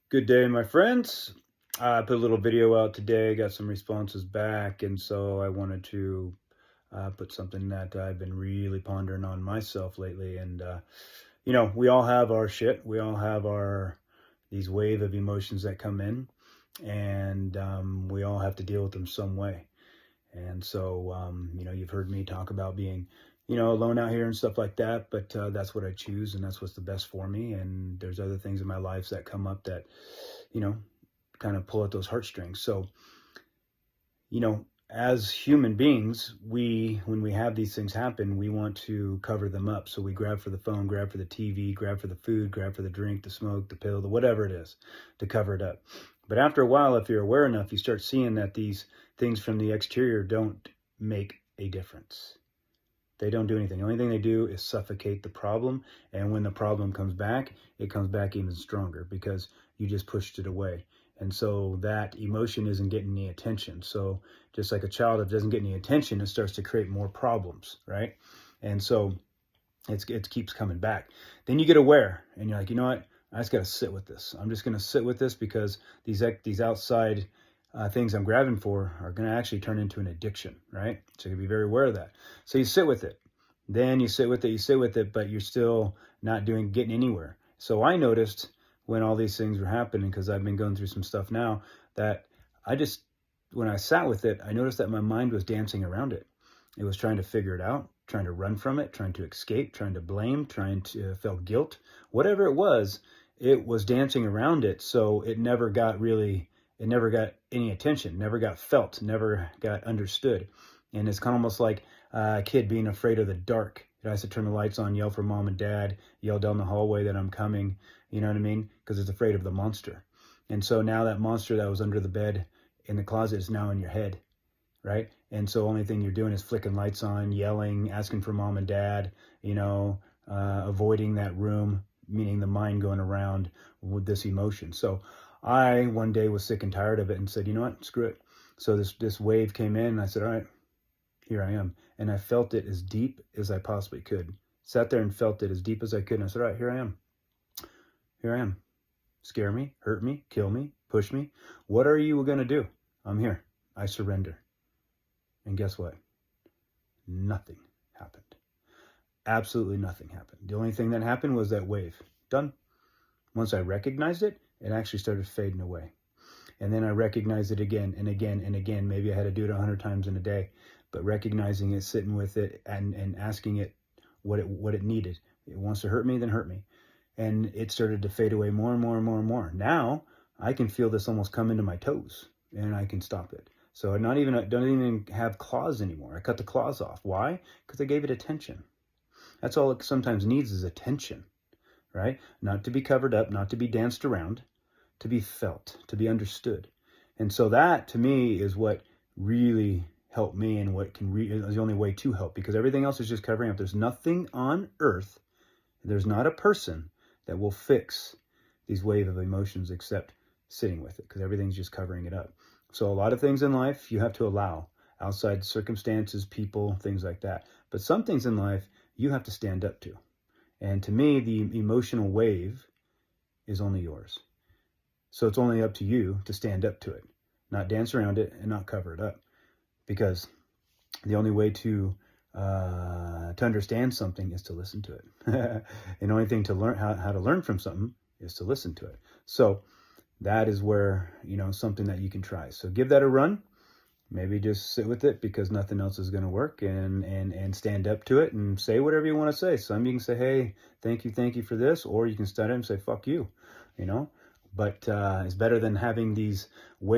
Good day, my friends. I put a little video out today, got some responses back, and so I wanted to put something that I've been really pondering on myself lately. And, we all have our shit. We all have these wave of emotions that come in, and we all have to deal with them some way. And so, you've heard me talk about being, alone out here and stuff like that, but that's what I choose and that's what's the best for me. And there's other things in my life that come up that, kind of pull at those heartstrings. So, as human beings, when we have these things happen, we want to cover them up. So we grab for the phone, grab for the TV, grab for the food, grab for the drink, the smoke, the pill, the whatever it is to cover it up. But after a while, if you're aware enough, you start seeing that these things from the exterior don't make a difference. They don't do anything. The only thing they do is suffocate the problem. And when the problem comes back, it comes back even stronger because you just pushed it away. And so that emotion isn't getting any attention. So just like a child, if it doesn't get any attention, it starts to create more problems, right? And so it keeps coming back. Then you get aware and you're like, you know what? I just got to sit with this. I'm just going to sit with this because these outside things I'm grabbing for are going to actually turn into an addiction, right? So you be very aware of that. So you sit with it. Then you sit with it, but you're still not getting anywhere. So I noticed when all these things were happening, because I've been going through some stuff now, that when I sat with it, I noticed that my mind was dancing around it. It was trying to figure it out, trying to run from it, trying to escape, trying to blame, trying to feel guilt. Whatever it was dancing around it. So it never got any attention, never got felt, never got understood. And it's kind of almost like a kid being afraid of the dark. It has to turn the lights on, yell for mom and dad, yell down the hallway that I'm coming, you know what I mean? Because it's afraid of the monster. And so now that monster that was under the bed in the closet is now in your head, right? And so only thing you're doing is flicking lights on, yelling, asking for mom and dad, avoiding that room, meaning the mind going around with this emotion. So I one day was sick and tired of it and said, you know what, screw it. So this wave came in and I said, all right, here I am. And I felt it as deep as I possibly could. Sat there and felt it as deep as I could. And I said, all right, here I am. Here I am. Scare me, hurt me, kill me, push me. What are you going to do? I'm here. I surrender. And guess what? Nothing happened. Absolutely nothing happened. The only thing that happened was that wave. Done. Once I recognized it, it actually started fading away. And then I recognized it again and again and again. Maybe I had to do it 100 times in a day. But recognizing it, sitting with it, and asking it what it needed. It wants to hurt me, then hurt me. And it started to fade away more and more and more and more. Now I can feel this almost come into my toes, and I can stop it. So I don't even have claws anymore. I cut the claws off. Why? Because I gave it attention. That's all it sometimes needs is attention, right? Not to be covered up, not to be danced around, to be felt, to be understood. And so that, to me, is what really helped me and what is the only way to help, because everything else is just covering up. There's nothing on earth, there's not a person that will fix these wave of emotions except sitting with it, because everything's just covering it up. So a lot of things in life you have to allow, outside circumstances, people, things like that. But some things in life you have to stand up to. And to me, the emotional wave is only yours. So it's only up to you to stand up to it, not dance around it and not cover it up. Because the only way to understand something is to listen to it. And the only thing to learn how to learn from something is to listen to it. So that is where, something that you can try. So give that a run. Maybe just sit with it because nothing else is going to work, and stand up to it and say whatever you want to say. Some you can say, hey, thank you for this, or you can stand up and say, fuck you, But it's better than having these ways